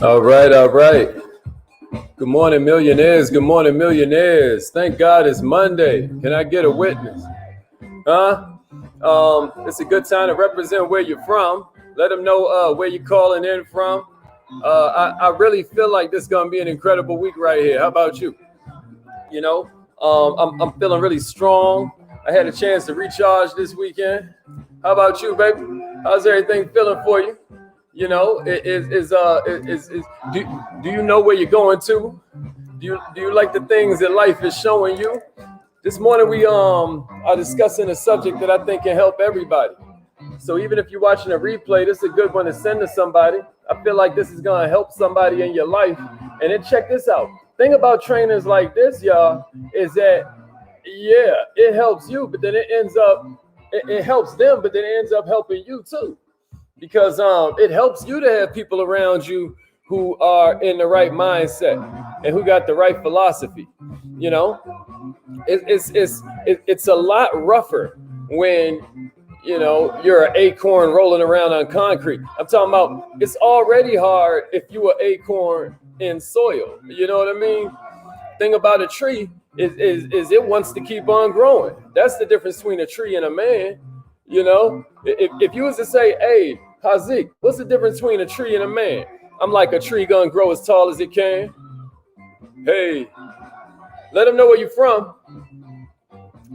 All right, all right. Good morning, millionaires. Good morning, millionaires. Thank God it's Monday. Can I get a witness? Huh? It's a good time to represent where you're from. Let them know where you're calling in from. I really feel like this is gonna be an incredible week right here. How about you? You know, I'm feeling really strong. I had a chance to recharge this weekend. How about you, baby? How's everything feeling for you? You know, do you know where you're going to? Do you like the things that life is showing you? This morning we are discussing a subject that I think can help everybody. So even if you're watching a replay, this is a good one to send to somebody. I feel like this is gonna help somebody in your life. And then check this out. Thing about trainers like this, y'all, is that it helps you, but then it helps them, but then it ends up helping you too. Because it helps you to have people around you who are in the right mindset and who got the right philosophy. You know, it's a lot rougher when you're an acorn rolling around on concrete. I'm talking about it's already hard if you are acorn in soil. You know what I mean? Thing about a tree is it wants to keep on growing. That's the difference between a tree and a man. You know, if you was to say, hey, Haziq, what's the difference between a tree and a man? I'm like, a tree gonna grow as tall as it can. Hey, let them know where you're from.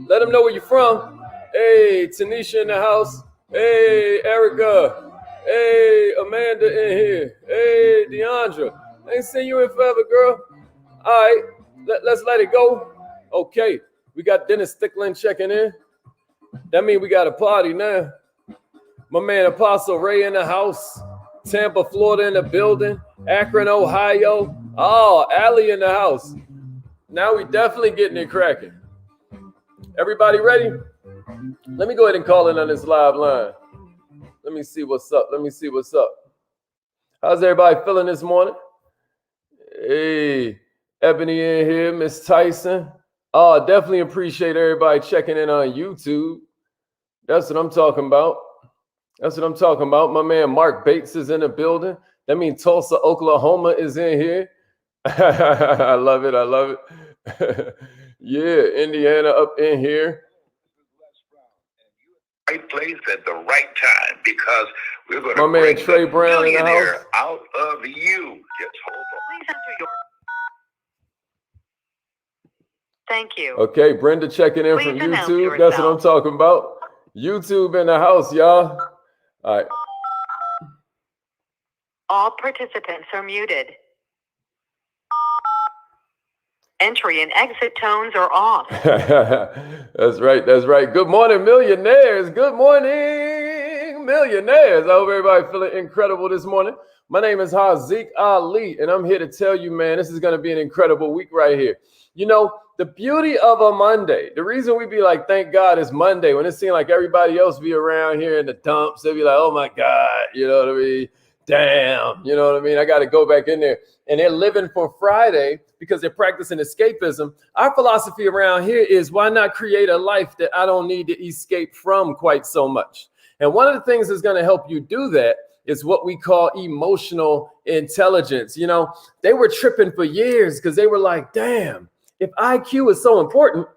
Let them know where you're from. Hey, Tanisha in the house. Hey, Erica. Hey, Amanda in here. Hey, Deandra. I ain't seen you in forever, girl. All right, let's let it go. Okay, we got Dennis Thicklin checking in. That means we got a party now. My man Apostle Ray in the house. Tampa, Florida in the building. Akron, Ohio. Oh, Allie in the house. Now we definitely getting it cracking. Everybody ready? Let me go ahead and call in on this live line. Let me see what's up. How's everybody feeling this morning? Hey, Ebony in here, Miss Tyson. Oh, definitely appreciate everybody checking in on YouTube. That's what I'm talking about. My man Mark Bates is in the building. That means Tulsa, Oklahoma is in here. I love it. Yeah, Indiana up in here. Right place at the right time, because we're going to bring Trey Brown in the house. Out of you. Just hold on. Please enter your. Thank you. Okay, Brenda checking in from YouTube. That's what I'm talking about. YouTube in the house, y'all. All right. All participants are muted. Entry and exit tones are off. That's right. Good morning, millionaires. Good morning, millionaires. I hope everybody feeling incredible this morning. My name is Haziq Ali, and I'm here to tell you, man, this is going to be an incredible week right here. You know, the beauty of a Monday, the reason we be like, thank God it's Monday, when it seems like everybody else be around here in the dumps, they be like, oh my God, you know what I mean? Damn, you know what I mean? I got to go back in there. And they're living for Friday because they're practicing escapism. Our philosophy around here is, why not create a life that I don't need to escape from quite so much? And one of the things that's going to help you do that is what we call emotional intelligence. You know, they were tripping for years because they were like, damn, if IQ is so important,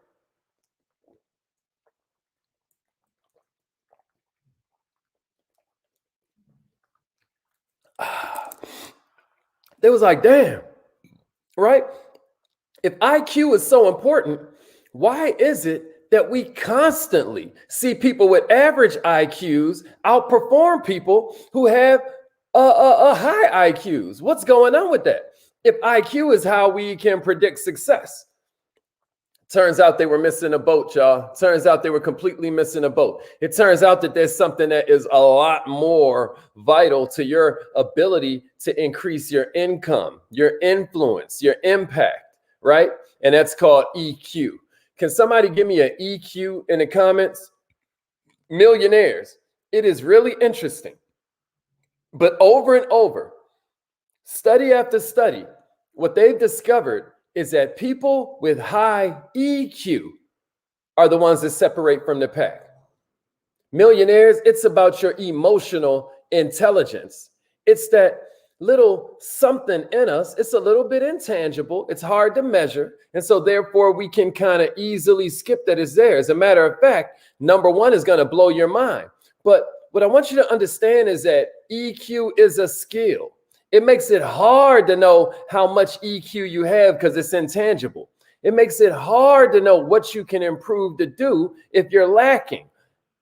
they was like, damn, right? If IQ is so important, why is it that we constantly see people with average IQs outperform people who have a high IQs? What's going on with that? If IQ is how we can predict success, turns out they were missing a boat, y'all. Turns out they were completely missing a boat. It turns out that there's something that is a lot more vital to your ability to increase your income, your influence, your impact, right? And that's called EQ. Can somebody give me an EQ in the comments? Millionaires. It is really interesting. But over and over, study after study, what they've discovered is that people with high EQ are the ones that separate from the pack. Millionaires, it's about your emotional intelligence. It's that little something in us. It's a little bit intangible. It's hard to measure. And so therefore we can kind of easily skip that it's there. As a matter of fact, number one is going to blow your mind. But what I want you to understand is that EQ is a skill. It makes it hard to know how much EQ you have because it's intangible. It makes it hard to know what you can improve to do if you're lacking.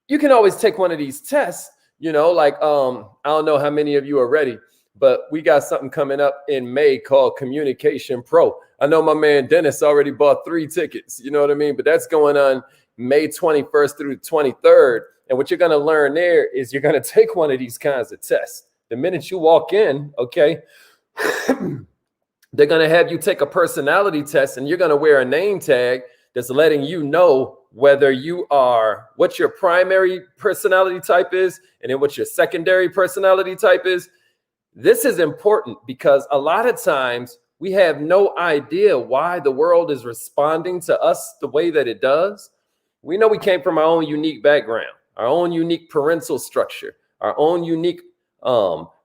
You can always take one of these tests, like I don't know how many of you are ready, but we got something coming up in May called Communication Pro. I know my man Dennis already bought 3 tickets, you know what I mean? But that's going on May 21st through the 23rd. And what you're going to learn there is you're going to take one of these kinds of tests. The minute you walk in, okay, they're going to have you take a personality test, and you're going to wear a name tag that's letting you know whether you are, what your primary personality type is, and then what your secondary personality type is. This is important because a lot of times we have no idea why the world is responding to us the way that it does. We know we came from our own unique background, our own unique parental structure, our own unique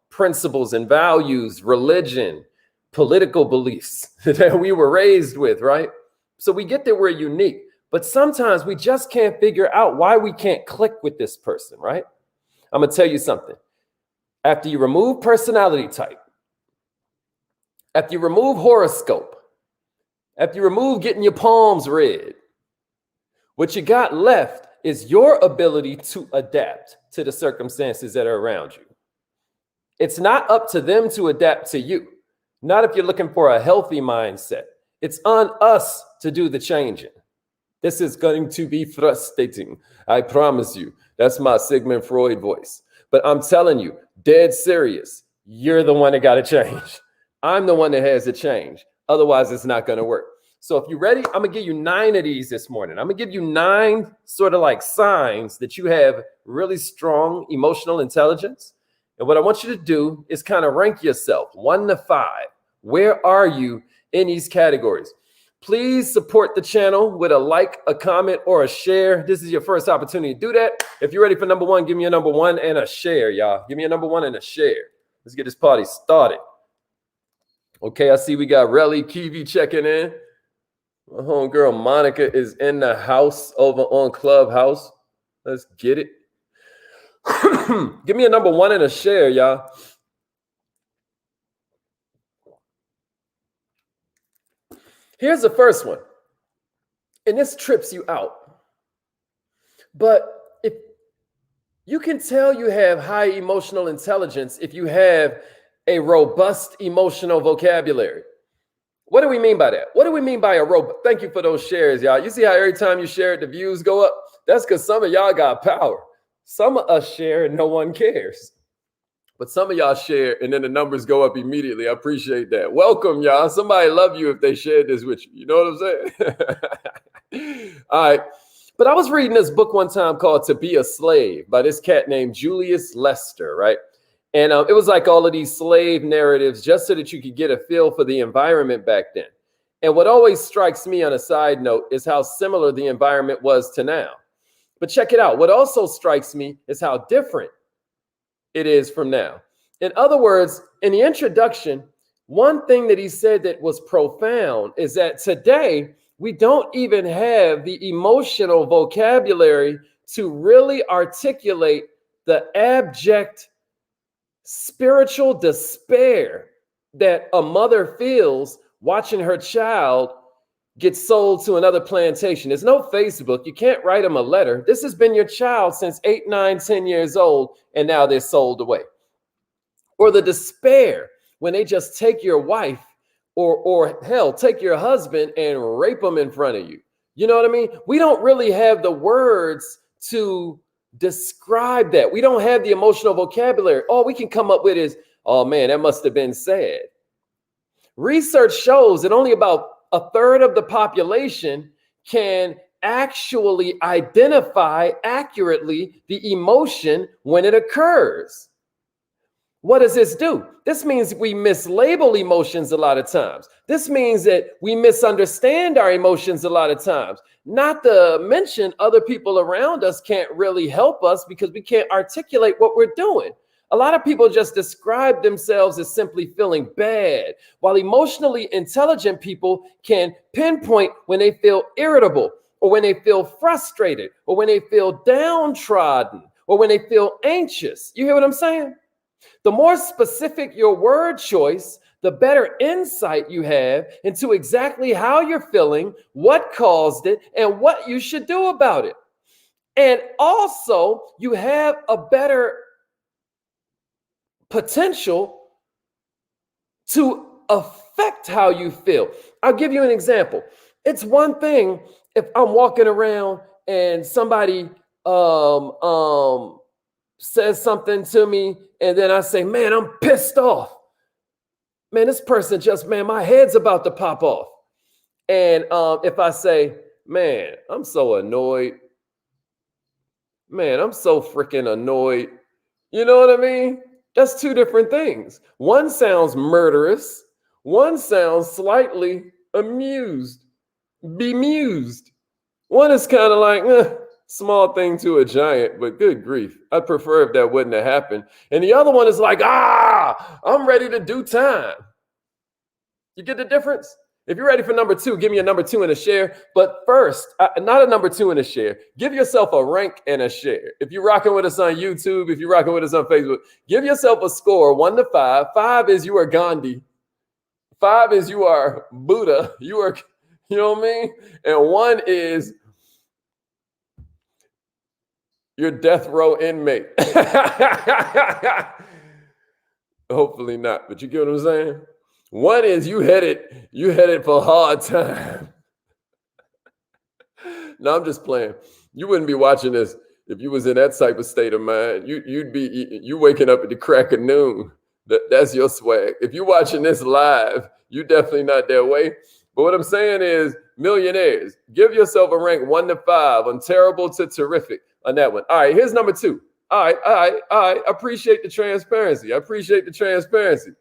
principles and values, religion, political beliefs that we were raised with, right? So we get that we're unique, but sometimes we just can't figure out why we can't click with this person, right? I'm going to tell you something. After you remove personality type, after you remove horoscope, after you remove getting your palms read, what you got left is your ability to adapt to the circumstances that are around you. It's not up to them to adapt to you. Not if you're looking for a healthy mindset. It's on us to do the changing. This is going to be frustrating. I promise you. That's my Sigmund Freud voice. But I'm telling you, dead serious, you're the one that got to change. I'm the one that has to change. Otherwise, it's not going to work. So if you're ready, I'm going to give you 9 of these this morning. I'm going to give you 9 sort of like signs that you have really strong emotional intelligence. And what I want you to do is kind of rank yourself 1 to 5. Where are you in these categories? Please support the channel with a like, a comment, or a share. This is your first opportunity to do that. If you're ready for number 1, give me a number 1 and a share, y'all. Give me a number 1 and a share. Let's get this party started. Okay, I see we got Relly Kiwi checking in. My homegirl Monica is in the house over on Clubhouse. Let's get it. Give me a number 1 and a share, y'all. Here's the first one. And this trips you out. But if you can tell you have high emotional intelligence if you have a robust emotional vocabulary. What do we mean by that? What do we mean by a robust? Thank you for those shares, y'all. You see how every time you share it, the views go up? That's because some of y'all got power. Some of us share and no one cares. But some of y'all share and then the numbers go up immediately. I appreciate that. Welcome, y'all. Somebody love you if they shared this with you. You know what I'm saying? All right. But I was reading this book one time called To Be a Slave by this cat named Julius Lester, right? And it was like all of these slave narratives just so that you could get a feel for the environment back then. And what always strikes me on a side note is how similar the environment was to now. But check it out. What also strikes me is how different it is from now. In other words, in the introduction, one thing that he said that was profound is that today we don't even have the emotional vocabulary to really articulate the abject spiritual despair that a mother feels watching her child get sold to another plantation. There's no Facebook. You can't write them a letter. This has been your child since 8, 9, 10 years old, and now they're sold away. Or the despair when they just take your wife or hell, take your husband and rape them in front of you. You know what I mean? We don't really have the words to describe that. We don't have the emotional vocabulary. All we can come up with is, oh man, that must have been sad. Research shows that only about a third of the population can actually identify accurately the emotion when it occurs. What does this do? This means we mislabel emotions a lot of times. This means that we misunderstand our emotions a lot of times. Not to mention other people around us can't really help us because we can't articulate what we're doing. A lot of people just describe themselves as simply feeling bad, while emotionally intelligent people can pinpoint when they feel irritable, or when they feel frustrated, or when they feel downtrodden, or when they feel anxious. You hear what I'm saying? The more specific your word choice, the better insight you have into exactly how you're feeling, what caused it, and what you should do about it. And also, you have a better potential to affect how you feel. I'll give you an example. It's one thing if I'm walking around and somebody says something to me, and then I say, man, I'm pissed off. Man, this person just, man, my head's about to pop off. And if I say, man, I'm so annoyed. Man, I'm so freaking annoyed. You know what I mean? That's two different things. One sounds murderous. One sounds slightly amused, bemused. One is kind of like, small thing to a giant, but good grief. I'd prefer if that wouldn't have happened. And the other one is like, I'm ready to do time. You get the difference? If you're ready for number 2, give me a number 2 and a share. But first, not a number 2 and a share. Give yourself a rank and a share. If you're rocking with us on YouTube, if you're rocking with us on Facebook, give yourself a score 1 to 5. 5 is you are Gandhi. 5 is you are Buddha. You are, you know what I mean? And 1 is your death row inmate. Hopefully not, but you get what I'm saying? 1 is you headed for hard time. No, I'm just playing. You wouldn't be watching this if you was in that type of state of mind. You waking up at the crack of noon. That's your swag. If you're watching this live, you definitely not that way. But what I'm saying is, millionaires, give yourself a rank 1 to 5 on terrible to terrific on that one. All right, here's number 2. All right. I appreciate the transparency. Okay. Appreciate the transparency.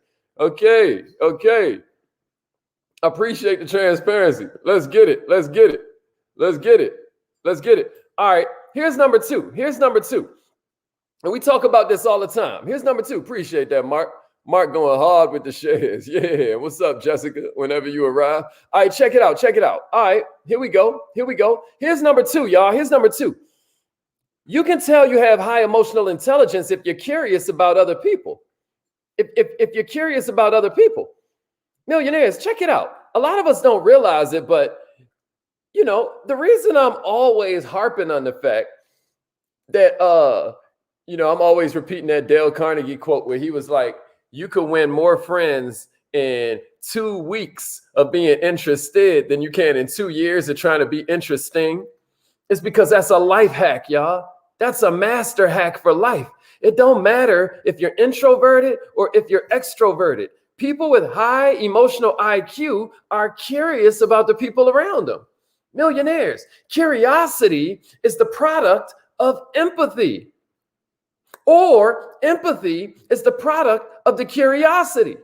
Let's get it. All right. Here's number 2. And we talk about this all the time. Here's number 2. Appreciate that, Mark. Mark going hard with the shares. Yeah. What's up, Jessica? Whenever you arrive. All right. Check it out. All right. Here we go. Here's number 2, y'all. Here's number 2. You can tell you have high emotional intelligence if you're curious about other people. If you're curious about other people. Millionaires, check it out. A lot of us don't realize it, but the reason I'm always harping on the fact that I'm always repeating that Dale Carnegie quote where he was like, you could win more friends in 2 weeks of being interested than you can in 2 years of trying to be interesting. It's because that's a life hack, y'all. That's a master hack for life. It don't matter if you're introverted or if you're extroverted. People with high emotional IQ are curious about the people around them. Millionaires, curiosity is the product of empathy, or empathy is the product of the curiosity.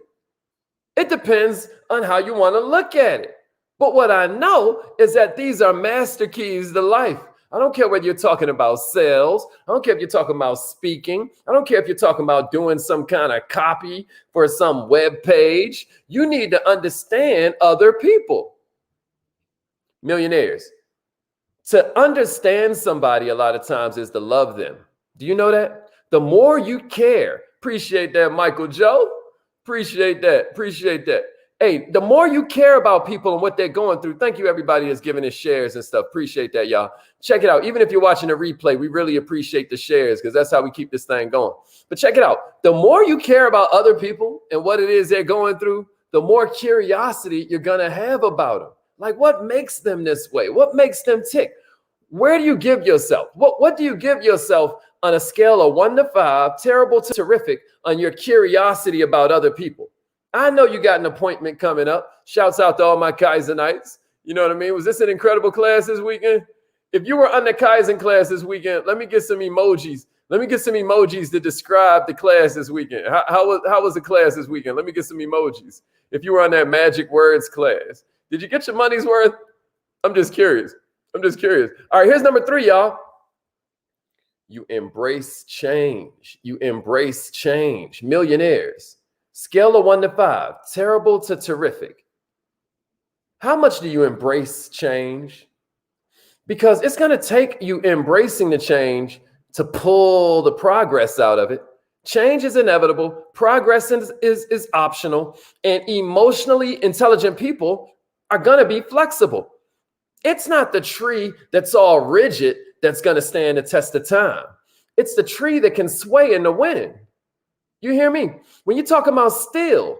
It depends on how you want to look at it. But what I know is that these are master keys to life. I don't care whether you're talking about sales. I don't care if you're talking about speaking. I don't care if you're talking about doing some kind of copy for some web page. You need to understand other people. Millionaires, to understand somebody a lot of times is to love them. Do you know that? The more you care, appreciate that, Michael Joe. Appreciate that. Hey, the more you care about people and what they're going through, thank you everybody that's giving us shares and stuff. Appreciate that, y'all. Check it out. Even if you're watching a replay, we really appreciate the shares because that's how we keep this thing going. But check it out. The more you care about other people and what it is they're going through, the more curiosity you're going to have about them. Like, what makes them this way? What makes them tick? Where do you give yourself? What do you give yourself on a scale of 1 to 5, terrible to terrific, on your curiosity about other people? I know you got an appointment coming up. Shouts out to all my Kaizenites. You know what I mean? Was this an incredible class this weekend? If you were on the Kaizen class this weekend, let me get some emojis. To describe the class this weekend. How was the class this weekend? Let me get some emojis. If you were on that magic words class, did you get your money's worth? I'm just curious. All right, here's number 3, y'all. You embrace change. You embrace change. Millionaires, scale of 1 to 5, terrible to terrific. How much do you embrace change? Because it's going to take you embracing the change to pull the progress out of it. Change is inevitable. Progress is optional. And emotionally intelligent people are going to be flexible. It's not the tree that's all rigid that's going to stand the test of time. It's the tree that can sway in the wind. You hear me? When you talk about steel,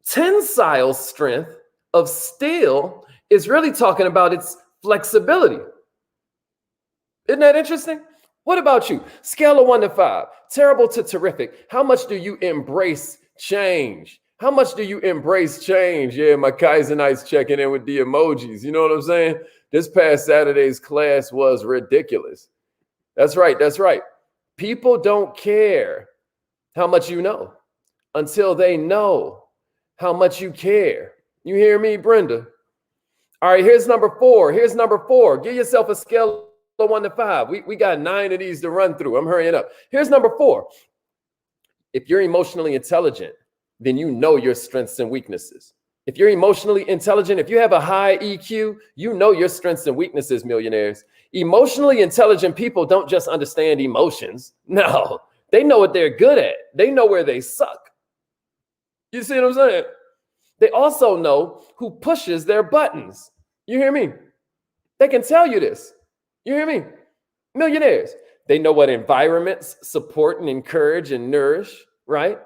tensile strength of steel is really talking about its flexibility. Isn't that interesting? What about you? Scale of 1 to 5, terrible to terrific. How much do you embrace change? How much do you embrace change? Yeah, my Kaisenites checking in with the emojis. You know what I'm saying? This past Saturday's class was ridiculous. That's right. That's right. People don't care how much you know until they know how much you care. You hear me, Brenda? All right, here's number 4. Here's number 4. Give yourself a scale of 1 to 5. We got 9 of these to run through. I'm hurrying up. Here's number 4. If you're emotionally intelligent, then you know your strengths and weaknesses. If you're emotionally intelligent, if you have a high EQ, you know your strengths and weaknesses, millionaires. Emotionally intelligent people don't just understand emotions. No, they know what they're good at. They know where they suck. You see what I'm saying? They also know who pushes their buttons. You hear me? They can tell you this. You hear me? Millionaires. They know what environments support and encourage and nourish, right?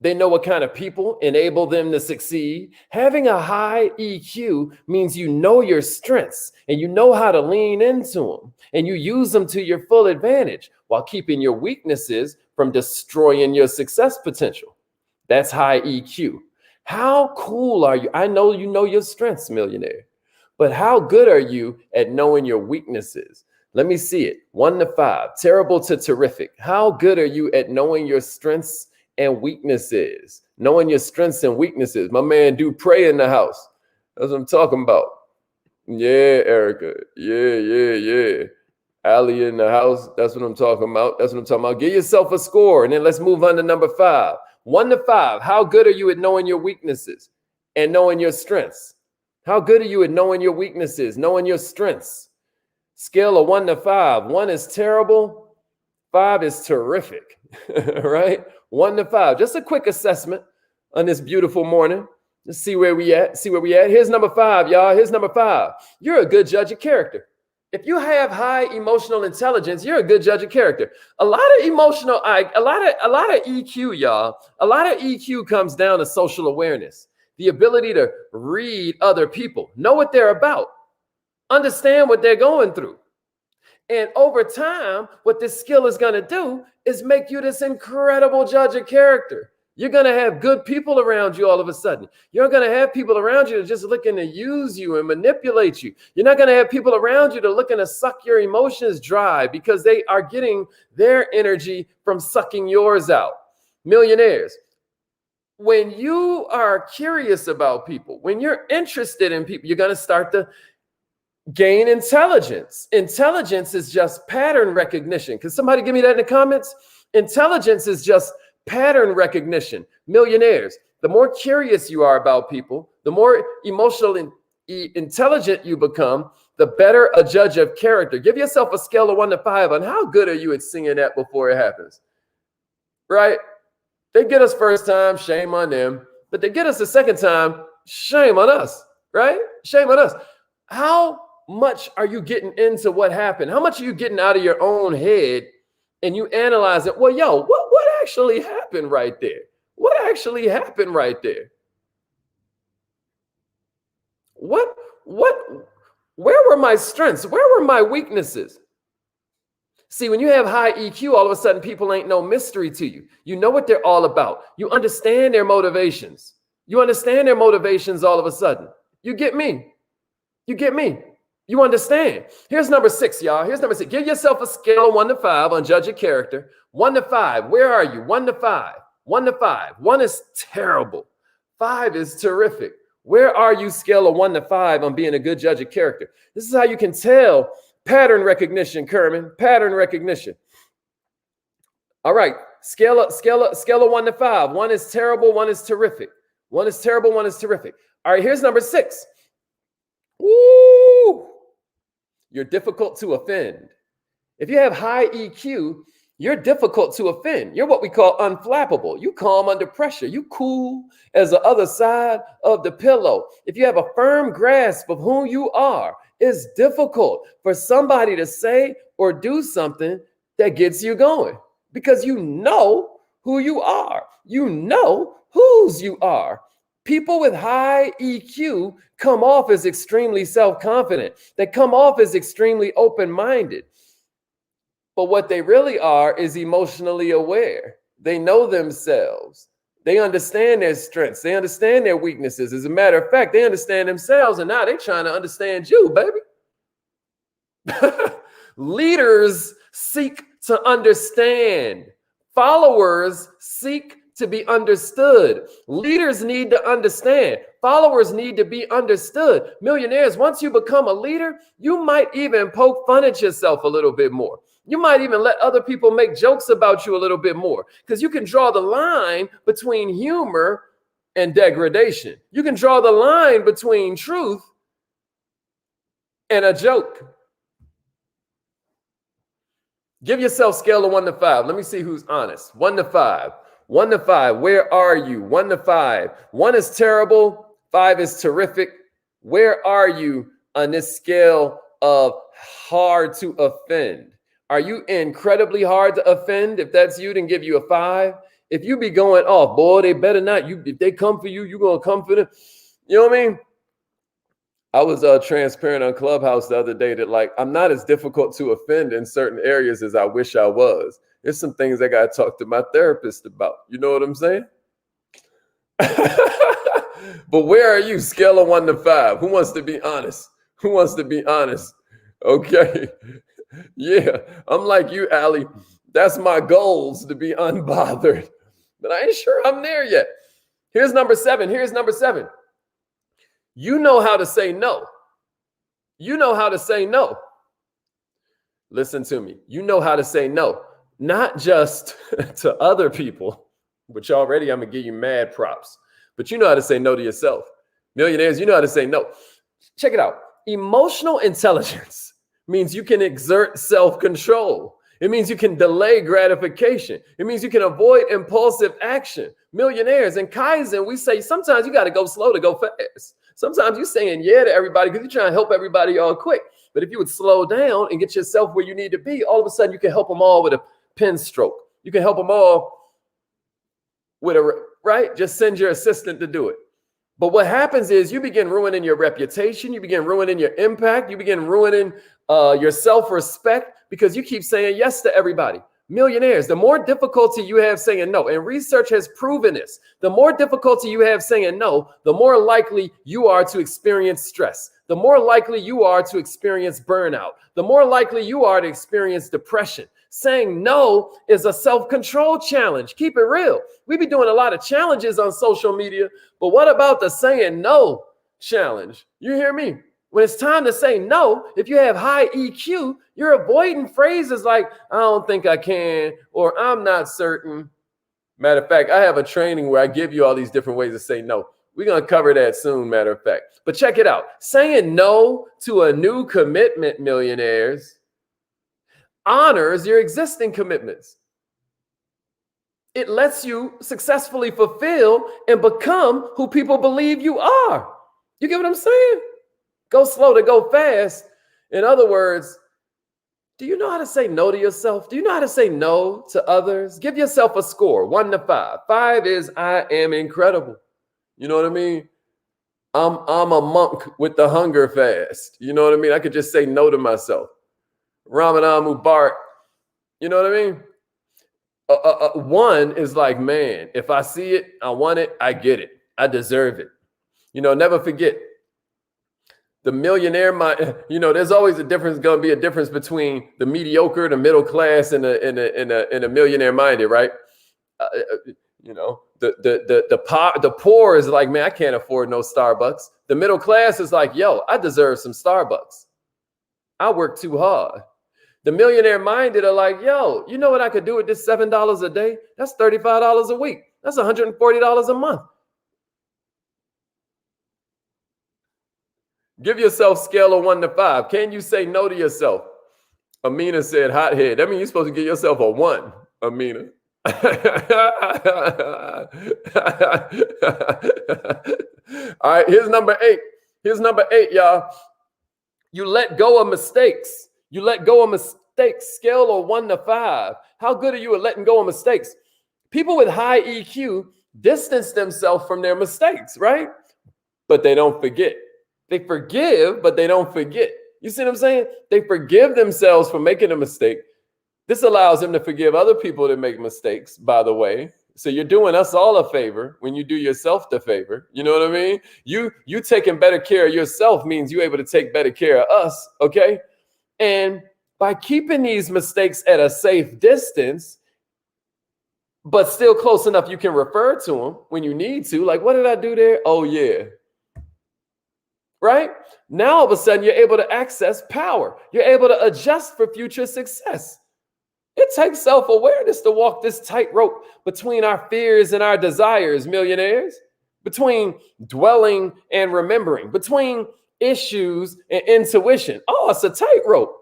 They know what kind of people enable them to succeed. Having a high EQ means you know your strengths and you know how to lean into them and you use them to your full advantage while keeping your weaknesses from destroying your success potential. That's high EQ. How cool are you? I know you know your strengths, millionaire, but how good are you at knowing your weaknesses? Let me see it. 1 to 5, terrible to terrific. How good are you at knowing your strengths and weaknesses? Knowing your strengths and weaknesses. My man Dupre in the house. That's what I'm talking about. Yeah, Erica. Yeah. Ali in the house. That's what I'm talking about. That's what I'm talking about. Give yourself a score and then let's move on to number 5. 1 to 5. How good are you at knowing your weaknesses and knowing your strengths? How good are you at knowing your weaknesses, knowing your strengths? Scale of 1 to 5. 1 is terrible. 5 is terrific. Right? 1 to 5. Just a quick assessment on this beautiful morning. Let's see where we at. Here's number 5, y'all. Here's number 5. You're a good judge of character. If you have high emotional intelligence, you're a good judge of character. A lot of EQ, y'all. A lot of EQ comes down to social awareness, the ability to read other people, know what they're about, understand what they're going through. And over time, what this skill is going to do is make you this incredible judge of character. You're going to have good people around you all of a sudden. You're going to have people around you that are just looking to use you and manipulate you. You're not going to have people around you that are looking to suck your emotions dry because they are getting their energy from sucking yours out. Millionaires, when you are curious about people, when you're interested in people, you're going to start to gain intelligence. Intelligence is just pattern recognition. Can somebody give me that in the comments? Intelligence is just pattern recognition. Millionaires, the more curious you are about people, the more emotional intelligent you become, the better a judge of character. Give yourself a scale of 1 to 5 on how good are you at singing that before it happens. Right? They get us first time, shame on them. But they get us the second time, shame on us. Right? Shame on us. How much are you getting into what happened? How much are you getting out of your own head and you analyze it? Well, yo, what actually happened right there? What actually happened right there? Where were my strengths? Where were my weaknesses? See, when you have high EQ, all of a sudden people ain't no mystery to you. You know what they're all about. You understand their motivations. You understand their motivations all of a sudden. You get me? You get me? You understand? Here's number 6, y'all. Here's number 6. Give yourself a scale of 1 to 5 on judge of character. 1 to 5. Where are you? 1 to 5. 1 to 5. 1 is terrible. 5 is terrific. Where are you? Scale of 1 to 5 on being a good judge of character. This is how you can tell Pattern recognition, Kerman. Pattern recognition. All right. Scale of 1 to 5. 1 is terrible. 1 is terrific. 1 is terrible. 1 is terrific. All right. Here's number 6. Woo! You're difficult to offend. If you have high EQ, you're difficult to offend. You're what we call unflappable. You calm under pressure. You cool as the other side of the pillow. If you have a firm grasp of who you are, it's difficult for somebody to say or do something that gets you going because you know who you are. You know whose you are. People with high EQ come off as extremely self-confident. They come off as extremely open-minded. But what they really are is emotionally aware. They know themselves. They understand their strengths. They understand their weaknesses. As a matter of fact, they understand themselves, and now they're trying to understand you, baby. Leaders seek to understand. Followers seek to be understood. Leaders need to understand. Followers need to be understood. Millionaires, once you become a leader, you might even poke fun at yourself a little bit more. You might even let other people make jokes about you a little bit more because you can draw the line between humor and degradation. You can draw the line between truth and a joke. Give yourself scale of 1 to 5. Let me see who's honest. 1 to 5. 1 to 5. Where are you? 1 to 5. 1 is terrible. 5 is terrific. Where are you on this scale of hard to offend? Are you incredibly hard to offend? If that's you, then give you a 5. If you be going, oh boy, they better not. If they come for you, you're gonna come for them. You know what I mean? I was transparent on Clubhouse the other day that like I'm not as difficult to offend in certain areas as I wish I was. There's some things I gotta talk to my therapist about. You know what I'm saying? But where are you? Scale of 1 to 5. Who wants to be honest? Who wants to be honest? Okay. Yeah, I'm like you, Allie. That's my goals, to be unbothered. But I ain't sure I'm there yet. Here's number 7. Here's number 7. You know how to say no. You know how to say no. Listen to me. You know how to say no. Not just to other people, which already I'm going to give you mad props. But you know how to say no to yourself. Millionaires, you know how to say no. Check it out. Emotional intelligence means you can exert self-control. It means you can delay gratification. It means you can avoid impulsive action. Millionaires in Kaizen, we say sometimes you got to go slow to go fast. Sometimes you're saying yeah to everybody because you're trying to help everybody all quick. But if you would slow down and get yourself where you need to be, all of a sudden you can help them all with a pen stroke. You can help them all with right? Just send your assistant to do it. But what happens is you begin ruining your reputation. You begin ruining your impact. You begin ruining your self-respect because you keep saying yes to everybody. Millionaires, the more difficulty you have saying no, and research has proven this, the more difficulty you have saying no, the more likely you are to experience stress. The more likely you are to experience burnout. The more likely you are to experience depression. Saying no is a self-control challenge. Keep it real. We be doing a lot of challenges on social media, but what about the saying no challenge? You hear me? When it's time to say no, if you have high EQ, you're avoiding phrases like, I don't think I can, or I'm not certain. Matter of fact, I have a training where I give you all these different ways to say no. We're going to cover that soon, matter of fact. But check it out. Saying no to a new commitment, millionaires, honors your existing commitments. It lets you successfully fulfill and become who people believe you are. You get what I'm saying? Go slow to go fast. In other words, do you know how to say no to yourself? Do you know how to say no to others? Give yourself a score, 1 to 5. 5 is I am incredible. You know what I mean? I'm a monk with the hunger fast. You know what I mean? I could just say no to myself. Ramadan Mubarak. You know what I mean? 1 is like, man, if I see it, I want it, I get it. I deserve it. You know, never forget. The millionaire mind, you know, there's always going to be a difference between the mediocre, the middle class, and a millionaire minded, right? You know, the poor is like, man, I can't afford no Starbucks. The middle class is like, yo, I deserve some Starbucks. I work too hard. The millionaire minded are like, yo, you know what I could do with this $7 a day? That's $35 a week. That's $140 a month. Give yourself scale of 1 to 5. Can you say no to yourself? Amina said hothead. That means you're supposed to give yourself a 1, Amina. All right, here's number 8. Here's number 8, y'all. You let go of mistakes. You let go of mistakes. Scale of 1 to 5. How good are you at letting go of mistakes? People with high EQ distance themselves from their mistakes, right? But they don't forget. They forgive, but they don't forget. You see what I'm saying? They forgive themselves for making a mistake. This allows them to forgive other people that make mistakes, by the way. So you're doing us all a favor when you do yourself the favor. You know what I mean? You taking better care of yourself means you're able to take better care of us, okay? And by keeping these mistakes at a safe distance, but still close enough you can refer to them when you need to. Like, what did I do there? Oh, yeah. Right? Now, all of a sudden, you're able to access power. You're able to adjust for future success. It takes self-awareness to walk this tightrope between our fears and our desires, millionaires, between dwelling and remembering, between issues and intuition. Oh, it's a tightrope.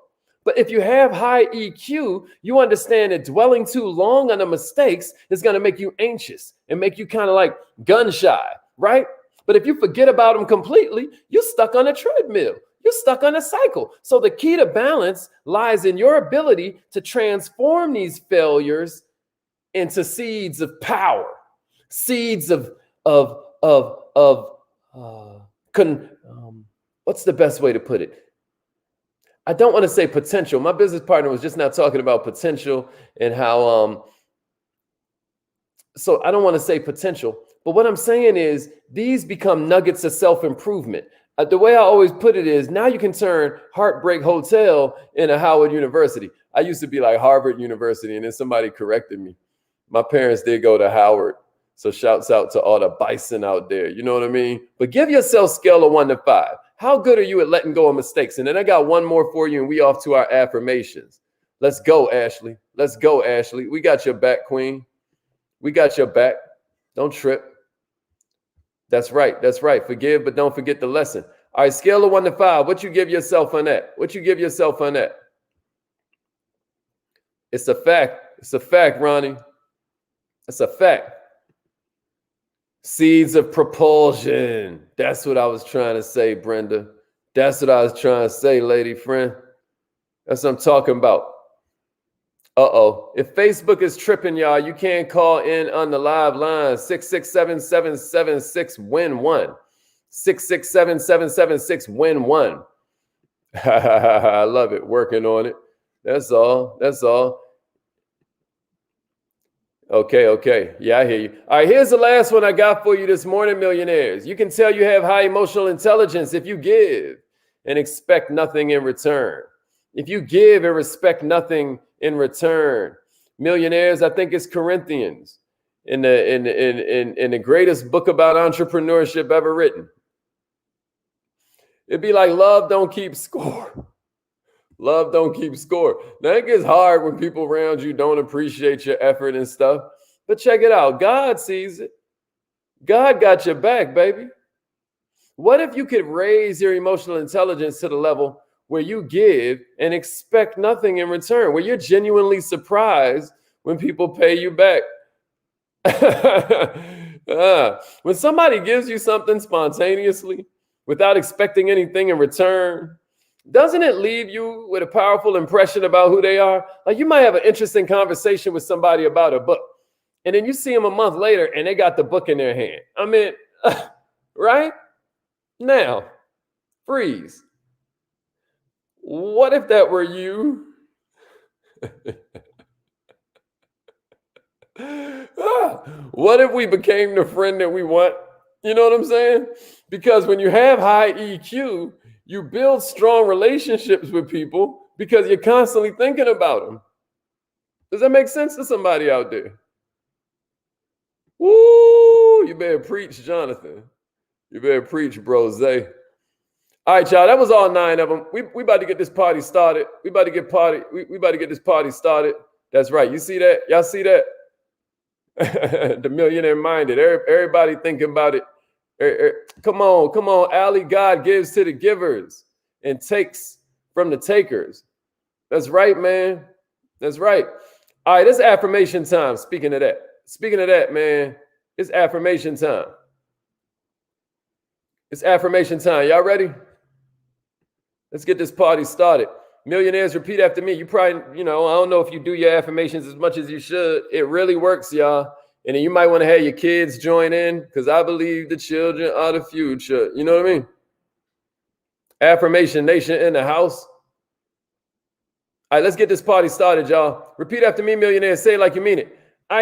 But if you have high EQ, you understand that dwelling too long on the mistakes is going to make you anxious and make you kind of like gun shy, right? But if you forget about them completely, you're stuck on a treadmill. You're stuck on a cycle. So the key to balance lies in your ability to transform these failures into seeds of power, seeds of what's the best way to put it? I don't want to say potential. My business partner was just now talking about potential and how, so I don't want to say potential, but what I'm saying is these become nuggets of self-improvement. The way I always put it is now you can turn Heartbreak Hotel into Howard University. I used to be like Harvard University, and then somebody corrected me. My parents did go to Howard. So shouts out to all the bison out there. You know what I mean? But give yourself scale of 1 to 5. How good are you at letting go of mistakes? And then I got one more for you, and we off to our affirmations. Let's go, Ashley. Let's go, Ashley. We got your back, Queen. We got your back. Don't trip. That's right. That's right. Forgive, but don't forget the lesson. All right, scale of 1 to 5. What you give yourself on that? What you give yourself on that? It's a fact. It's a fact, Ronnie. It's a fact. Seeds of propulsion. That's what I was trying to say, Brenda. That's what I was trying to say, lady friend. That's what I'm talking about. Uh-oh. If Facebook is tripping, y'all, you can't call in on the live line. 667-776-WIN1. 667-776-WIN1. I love it. Working on it. That's all. That's all. Okay. Yeah, I hear you. All right, here's the last one I got for you this morning, millionaires. You can tell you have high emotional intelligence if you give and expect nothing in return. If you give and respect nothing in return. Millionaires, I think it's Corinthians in the greatest book about entrepreneurship ever written. It'd be like love don't keep score. Love don't keep score. Now it gets hard when people around you don't appreciate your effort and stuff. But check it out. God sees it. God got your back, baby. What if you could raise your emotional intelligence to the level where you give and expect nothing in return, where you're genuinely surprised when people pay you back? When somebody gives you something spontaneously without expecting anything in return, doesn't it leave you with a powerful impression about who they are? Like you might have an interesting conversation with somebody about a book, and then you see them a month later and they got the book in their hand. I mean, right? Now, freeze. What if that were you? What if we became the friend that we want? You know what I'm saying? Because when you have high EQ, you build strong relationships with people because you're constantly thinking about them. Does that make sense to somebody out there? Woo! You better preach, Jonathan. You better preach, Brose. All right, y'all. That was all 9 of them. We about to get this party started. We about to get this party started. That's right. You see that? Y'all see that? The millionaire minded. Everybody thinking about it. Come on. Allie, God gives to the givers and takes from the takers. That's right, man. That's right. All right, it's affirmation time. Speaking of that, man, it's affirmation time. It's affirmation time. Y'all ready? Let's get this party started. Millionaires, repeat after me. You probably, I don't know if you do your affirmations as much as you should. It really works, y'all. And then you might want to have your kids join in because I believe the children are the future. You know what I mean? Affirmation Nation in the house. All right, let's get this party started, y'all. Repeat after me, millionaires. Say it like you mean it.